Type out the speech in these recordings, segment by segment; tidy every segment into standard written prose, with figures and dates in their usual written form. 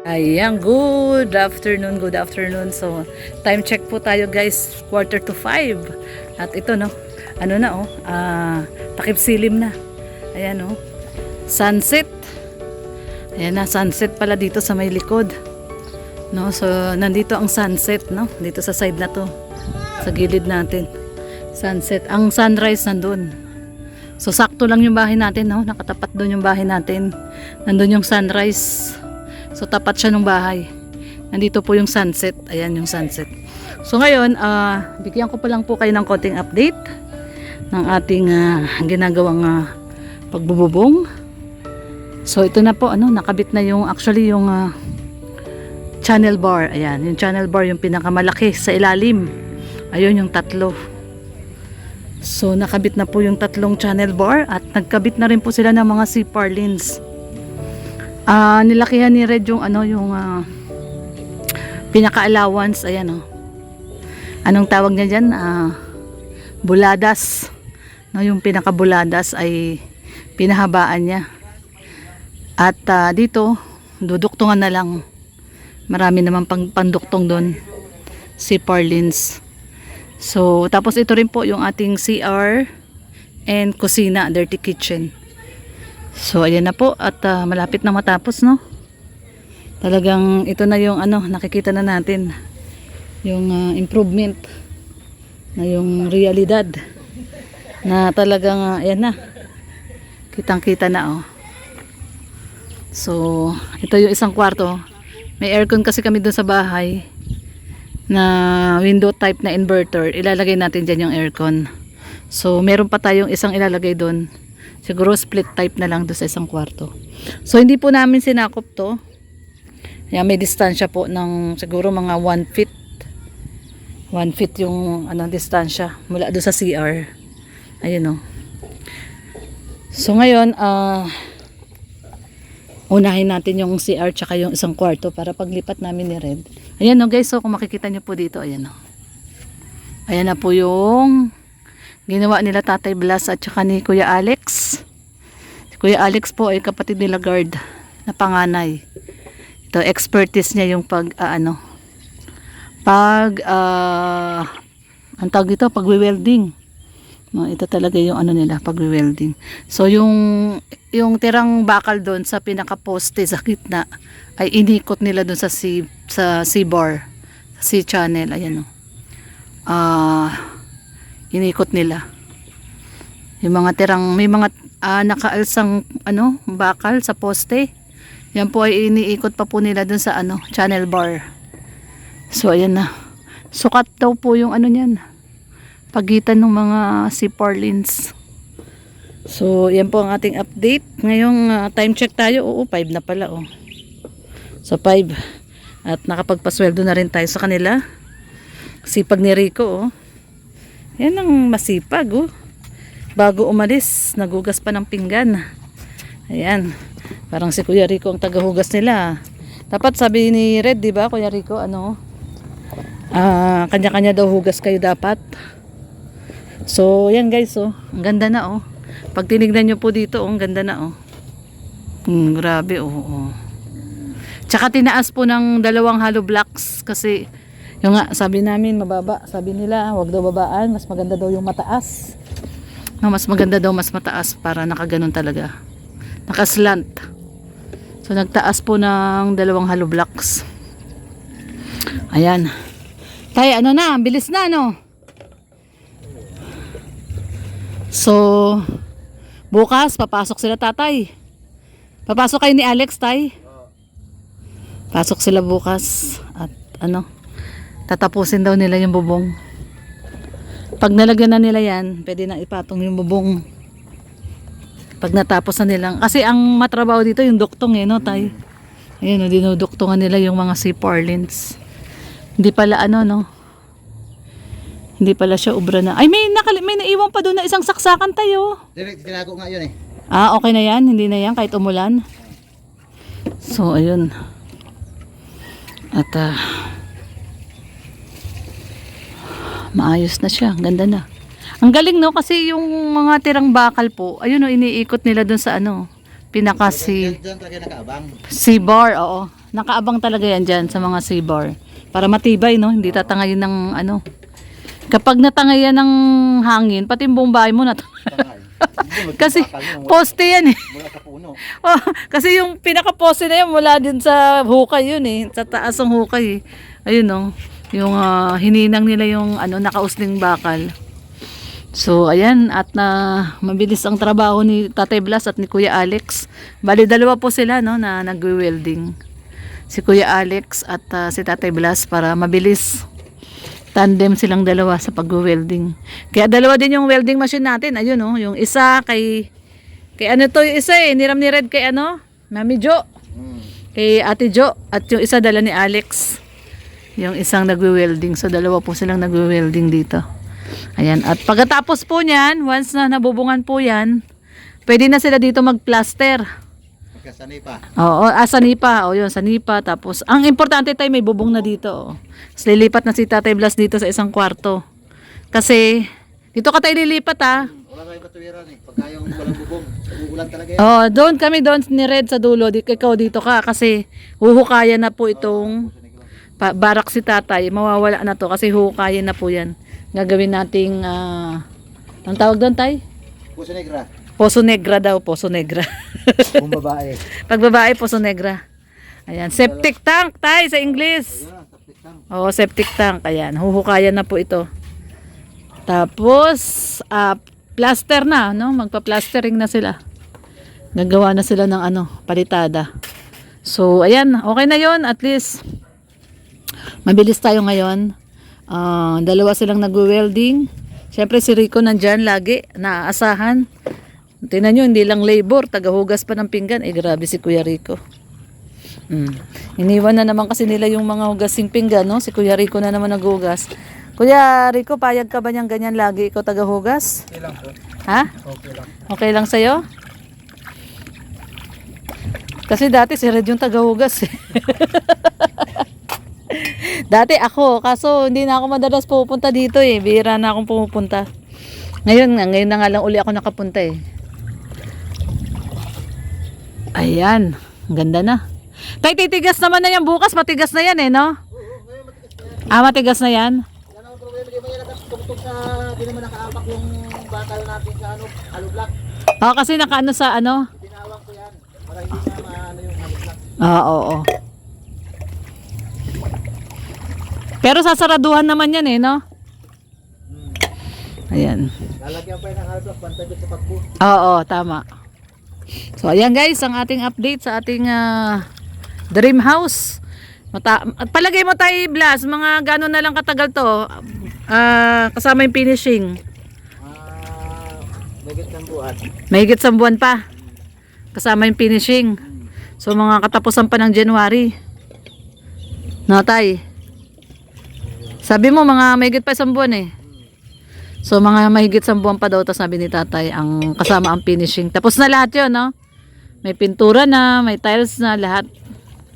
Ayan, good afternoon, good afternoon. So, time check po tayo guys, 4:45. At ito no, ano na oh, takip silim na. Ayan oh, sunset. Ayan na, sunset pala dito sa may likod. No, so nandito ang sunset no, dito sa side na to. Sa gilid natin. Sunset, ang sunrise nandun. So sakto lang yung bahay natin no, nakatapat doon yung bahay natin. Nandun yung sunrise. So tapat siya ng bahay. Nandito po yung sunset. Ayan yung sunset. So ngayon, bigyan ko pa lang po kayo ng konting update ng ating ginagawang pagbububong. So ito na po, nakabit na yung actually yung channel bar. Ayan, yung channel bar yung pinakamalaki sa ilalim. Ayun yung tatlo. So nakabit na po yung tatlong channel bar at nagkabit na rin po sila ng mga C-purlins. Nilakihan ni Red yung yung pinaka-allowance. Ayan anong tawag niya dyan? Buladas no, yung pinaka-buladas ay pinahabaan niya. At dito duduktungan na lang. Marami naman panduktong doon, si purlins. So tapos ito rin po yung ating CR and kusina, dirty kitchen. So ayan na po at malapit na matapos no. Talagang ito na yung nakikita na natin yung improvement na yung realidad na talagang ayan na. Kitang-kita na oh. So ito yung isang kwarto. May aircon kasi kami doon sa bahay na window type na inverter. Ilalagay natin dyan yung aircon. So meron pa tayong isang ilalagay doon. Siguro split type na lang doon sa isang kwarto. So hindi po namin sinakop to. Yan, may distansya po ng siguro mga 1 feet. 1 feet yung distansya mula doon sa CR. Ayun oh. So ngayon unahin natin yung CR tsaka yung isang kwarto para paglipat namin ni Red. Ayan oh guys, so kung makikita nyo po dito, ayan oh. Ayan na po yung ginawa nila Tatay Blas at saka ni Kuya Alex. Si Kuya Alex po ay kapatid nila Guard na panganay. Ito, expertise niya yung ang tawag dito, pagwe-welding. Ito talaga yung nila, pagwe-welding. So yung tirang bakal doon sa pinaka-poste sa gitna ay inikot nila doon sa C-bar, C-channel, ayan o. Inikot nila yung mga tirang, may mga nakaalsang bakal sa poste. Yan po ay iniikot pa po nila dun sa channel bar. So ayan na, sukat daw po yung niyan, pagitan ng mga C-purlins. So yan po ang ating update ngayong time check tayo. Oo, 5 na pala oh. So 5 at nakapagpasweldo na rin tayo sa kanila. Sipag ni Rico oh. Yan ang masipag oh. Bago umalis, nagugas pa ng pinggan. Ayan. Parang si Kuya Rico ang tagahugas nila. Dapat sabi ni Red, di ba Kuya Rico, kanya-kanya daw hugas kayo dapat. So, yan guys oh. Ang ganda na oh. Pag tinignan nyo po dito, ang ganda na oh. Grabe oh. Tsaka tinaas po ng 2 hollow blocks kasi yung sabi namin mababa, sabi nila wag daw babaan, mas maganda daw yung mataas. Mas maganda daw mas mataas para nakaganon talaga. Nakaslant. So nagtaas po ng 2 hollow blocks. Ayan. Tay, na, bilis na So bukas papasok sila tatay. Papasok kayo ni Alex, tay? Pasok sila bukas at tatapusin daw nila yung bubong. Pag nalagyan na nila yan, pwede na ipatong yung bubong. Pag natapos na nilang, kasi ang matrabaho dito yung duktong no tay? Ayun dinuduktungan nila yung mga C-purlins. Hindi pala hindi pala siya obra na. Ay, may naiwan pa doon na isang saksakan tayo. Direct, tinago nga yun eh. Okay na yan, hindi na yan kahit umulan. So ayun. At maayos na siya, ganda na. Ang galing no, kasi yung mga tirang bakal po, ayun iniikot nila dun sa pinaka C-bar, oo. Nakaabang talaga yan dyan sa mga C-bar. Para matibay, no? Hindi tatangayin ng ano. Kapag natangayan ng hangin, pati yung buong bahay mo Tangay. Kasi poste yan eh. Mula sa puno. Oh, kasi yung pinaka-poste na yan mula din sa hukay yun eh. Sa taas ng hukay eh. Ayun no. Yung hininang nila yung ano, nakausling bakal. So ayan, at na mabilis ang trabaho ni Tatay Blas at ni Kuya Alex. Bali dalawa po sila no na nagwe-welding. Si Kuya Alex at si Tatay Blas para mabilis. Tandem silang dalawa sa pag-welding. Kaya dalawa din yung welding machine natin. Ayun oh, yung isa kay ano to yung isa eh, niram ni Red kay ano, Mami Jo. Kay Ate Jo at yung isa dala ni Alex. Yung isang nagwe-welding. So dalawa po silang nagwe-welding dito. Ayan, at pagkatapos po niyan, once na nabubungan po yan, pwede na sila dito mag-plaster. Magkasanay pa. Oo, sanipa. O yun, sanipa. Tapos, ang importante tayo may bubong na dito. Oh. Tapos lilipat na si Tatay Blas dito sa isang kwarto. Kasi, dito ka tayo lilipat ha. Wala kayong katuwiran eh. Pagka yung walang bubong, ulan talaga yan. Oh, doon kami doon ni Red sa dulo. Ikaw dito ka kasi huhukayan na po itong barak si Tatay. Mawawala na to kasi huhukayan na po yan. Gagawin nating, ang tawag doon Tay? Puso Negra. Poso Negra daw, Poso Negra. Kung babae. Pag babae, Poso Negra. Ayan, septic tank, Tay, sa English. Ayan, tapik lang. Oo, septic tank. Ayan, huhukayan na po ito. Tapos, plaster na, no? Magpa-plastering na sila. Gagawa na sila ng ano, palitada. So, ayan, okay na yon. At least, mabilis tayo ngayon. Dalawa silang nag-welding. Siyempre si Rico nandyan lagi, naaasahan. Tingnan nyo, hindi lang labor, tagahugas pa ng pinggan. Eh, grabe si Kuya Rico. Iniwan na naman kasi nila yung mga hugasing pinggan, no? Si Kuya Rico na naman naghugas. Kuya Rico, payag ka ba niyang ganyan lagi ikaw tagahugas? Okay lang po. Ha? Okay lang. Okay lang sa'yo? Kasi dati si Red yung tagahugas eh. Dati ako, kaso hindi na ako madalas pupunta dito eh. Bihira na akong pumupunta. Ngayon na nga lang uli ako nakapunta eh. Ayan, ganda na. Tay, titigas naman na yan bukas, matigas na yan eh, no? Matigas na yan? Yan ang problema, di ba yan tugtog sa, di naman nakaapak yung bakal natin sa ano, hollow block. Kasi nakaano sa ano? Tinawag ko yan, para hindi na maano yung hollow block. Oo. Pero sasaraduhan naman yan eh, no? Ayan. Lalagyan pa yun ng hollow block, bantay sa pagbo. Oo, tama. So, ayan guys, ang ating update sa ating dream house. Palagay mo tayo, Blas, mga gano'n na lang katagal to. Kasama yung finishing. Magit ng buwan. Mahigit sa buwan pa. Kasama yung finishing. So, mga katapusan pa ng January. Natay. Sabi mo, mga mahigit pa isang buwan eh. So, mga mahigit sa buwan pa daw, tapos sabi ni Tatay, ang kasama ang finishing. Tapos na lahat yun, no? May pintura na, may tiles na, lahat.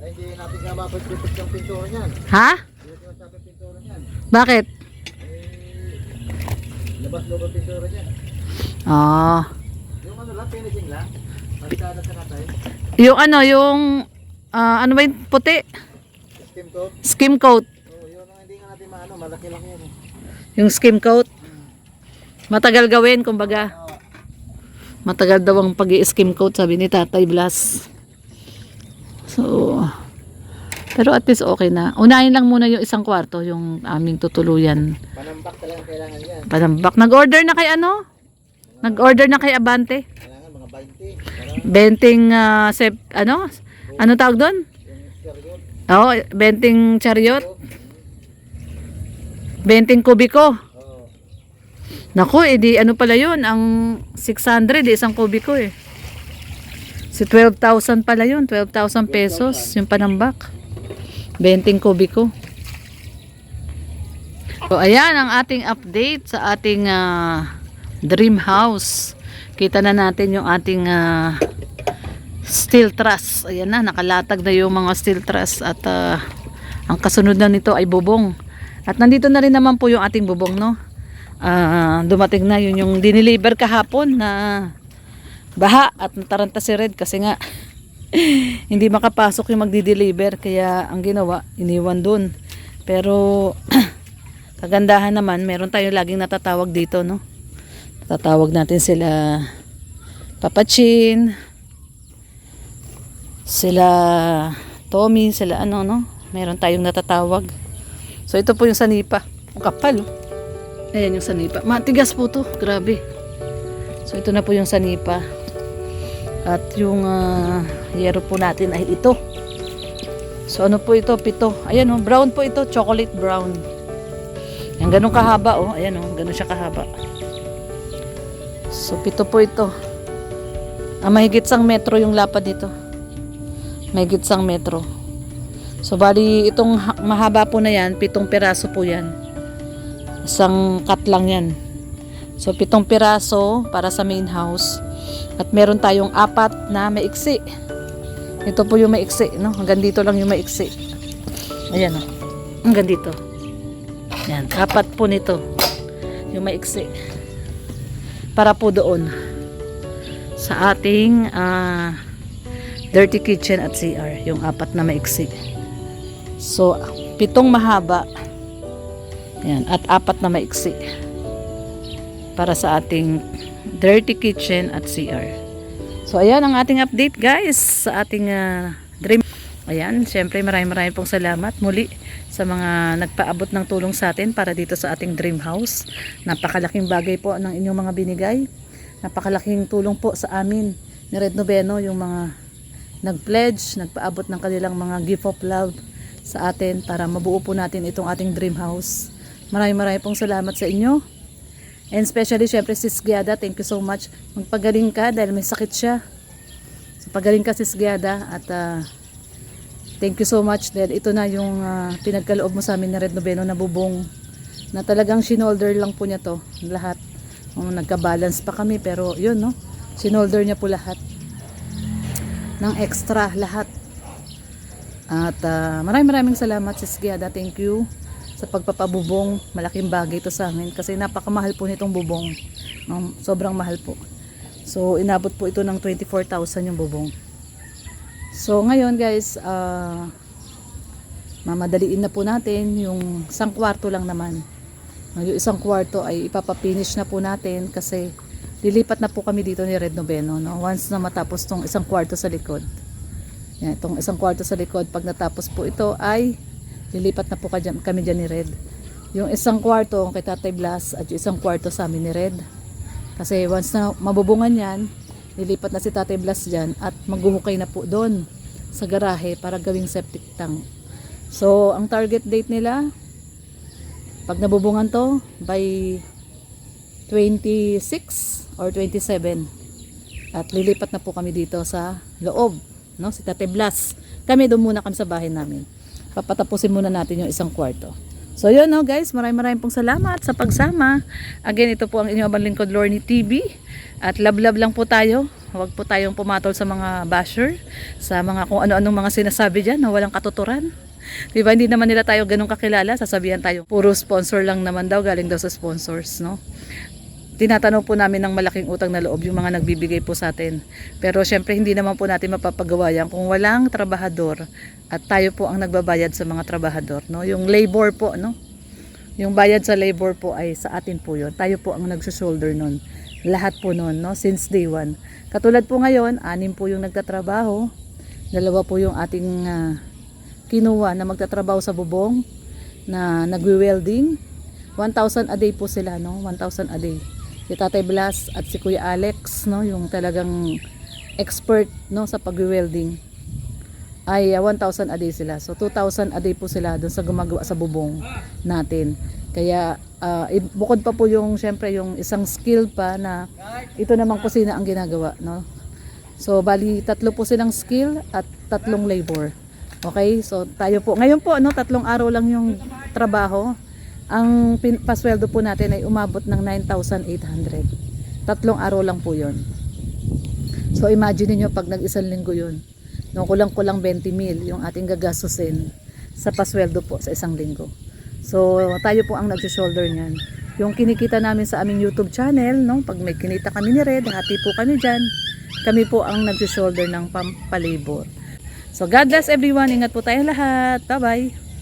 Ay, hindi natin nga mapagpipit yung pintura niyan. Ha? Hindi natin masabi pintura niyan. Bakit? Labas-loob ang pintura niyan. Yung ano lang, finishing lang. Pagkada sa katay. Yung ano, yung, ano ba yung puti? Skim coat. Skim coat. Oo, yun ang hindi nga natin maano, malaki lang yan. Yung skim coat. Matagal gawin, kumbaga. Matagal daw ang pag-i-skim coat, sabi ni Tatay Blas. So, pero at least okay na. Unahin lang muna yung isang kwarto, yung aming tutuluyan. Panambak talaga kailangan yan. Panambak. Nag-order na kay ano? Nag-order na kay Abante? Kailangan mga 20. Parang Ano? Ano tawag doon? yung seriod. Oo, benting chariot. 20 kubiko. Oo. Naku, edi ano pala yun? Ang 600, isang kubiko eh. Si 12,000 pala yun. 12,000 pesos yung panambak. 20 kubiko. So, ayan ang ating update sa ating dream house. Kita na natin yung ating steel truss. Ayan na, nakalatag na yung mga steel truss. At ang kasunod na nito ay bubong. At nandito na rin naman po yung ating bubong, no? Dumating na yun yung diniliver kahapon na baha at nataranta si Red kasi nga Hindi makapasok yung magdi-deliver, kaya ang ginawa, iniwan dun. Pero kagandahan naman, meron tayo laging natatawag dito, no? Tatawag natin sila Papa Chin, sila Tommy, sila ano, no? Meron tayong natatawag. So ito po yung sanipa. Ang kapal, oh. Ayan yung sanipa. Matigas po to, grabe. So ito na po yung sanipa. At yung yero po natin ay ito. So ano po ito? 7. Ayan oh, brown po ito, chocolate brown. Yan, ganun kahaba oh. Ayan oh, ganun siya kahaba. So 7 po ito. Mahigit sang metro yung lapad dito. Mahigit sang metro. So bali itong mahaba po na yan, 7 piraso po yan. Isang cut lang yan. So 7 piraso para sa main house. At meron tayong 4 na maiksi. Ito po yung maiksi, no? Hanggang dito lang yung maiksi. Ayan, oh. Hanggang dito. Yan, 4 po nito. Yung maiksi. Para po doon sa ating dirty kitchen at CR. Yung 4 na maiksi. So, 7 mahaba. Yan, at 4 na maiksi. Para sa ating dirty kitchen at CR. So ayan ang ating update guys sa ating dream. Ayan, syempre maraming pong salamat muli sa mga nagpaabot ng tulong sa atin para dito sa ating dream house. Napakalaking bagay po ng inyong mga binigay. Napakalaking tulong po sa amin ni Red Noveno, yung mga nag-pledge, nagpaabot ng kanilang mga gift of love sa atin para mabuo po natin itong ating dream house. Maraming pong salamat sa inyo. And especially, syempre, Sis Giada, thank you so much. Magpagaling ka dahil may sakit siya. So, pagaling ka, Sis Giada. At thank you so much dahil ito na yung pinagkaloob mo sa amin na Red Noveno na bubong. Na talagang shinolder lang po niya to. Lahat. Nagka-balance pa kami pero yun, no? Shinolder niya po lahat. Ng extra, lahat. At maraming salamat, Sis Giada. Thank you sa pagpapabubong. Malaking bagay ito sa amin kasi napakamahal po nitong bubong. Sobrang mahal po. So inabot po ito ng 24,000 yung bubong. So ngayon guys, mamadaliin na po natin yung 1 kwarto lang naman. Yung 1 kwarto ay ipapapinish na po natin kasi lilipat na po kami dito ni Red Noveno, no? Once na matapos tong 1 kwarto sa likod. Yan, itong 1 kwarto sa likod, pag natapos po ito ay lilipat na po kami dyan ni Red. Yung 1 kwarto kay Tatay Blas at yung 1 kwarto sa amin ni Red. Kasi once na mabubungan yan, lilipat na si Tatay Blas dyan at maghuhukay na po doon sa garahe para gawing septic tank. So, ang target date nila, pag nabubungan to, by 26 or 27. At lilipat na po kami dito sa loob, no? Si Tatay Blas. Kami doon muna kami sa bahay namin. Papatapusin muna natin yung 1 kwarto. So yun, no guys, maraming pong salamat sa pagsama. Again, ito po ang inyong abang lingkod, Lorny TV. At love lang po tayo. Huwag po tayong pumatol sa mga basher, sa mga kung ano-anong mga sinasabi dyan na walang katuturan. Diba, hindi naman nila tayo ganun kakilala. Sasabihan tayo, puro sponsor lang naman daw, galing daw sa sponsors, no? Tinatanong po namin ng malaking utang na loob yung mga nagbibigay po sa atin. Pero syempre hindi naman po natin mapapagawa yan kung walang trabahador at tayo po ang nagbabayad sa mga trabahador, no? Yung labor po, no? Yung bayad sa labor po ay sa atin po yun. Tayo po ang nagsushoulder nun. Lahat po nun, no? Since day one. Katulad po ngayon, 6 po yung nagtatrabaho. 2 po yung ating kinuha na magtatrabaho sa bubong na nagwi-welding. 1,000 a day po sila, no? 1,000 a day. Si Tatay Blas at si Kuya Alex, no, yung talagang expert, no, sa pag-welding ay 1,000 a day sila. So 2,000 a day po sila doon sa gumagawa sa bubong natin. Kaya bukod pa po yung syempre yung isang skill pa na ito namang kusina ang ginagawa, no. So bali 3 po silang skill at 3 labor. Okay? So tayo po ngayon po, no, 3 araw lang yung trabaho. Ang pasweldo po natin ay umabot ng 9,800. 3 araw lang po yon. So imagine niyo pag nag-1 linggo yun. No, kulang-kulang 20,000 yung ating gagastusin sa pasweldo po sa 1 linggo. So tayo po ang nag-shoulder niyan. Yung kinikita namin sa aming YouTube channel, no, pag may kinita kami ni Red, happy po kami diyan. kami po ang nag-shoulder ng pampalibor. So God bless everyone. Ingat po tayong lahat. Bye-bye.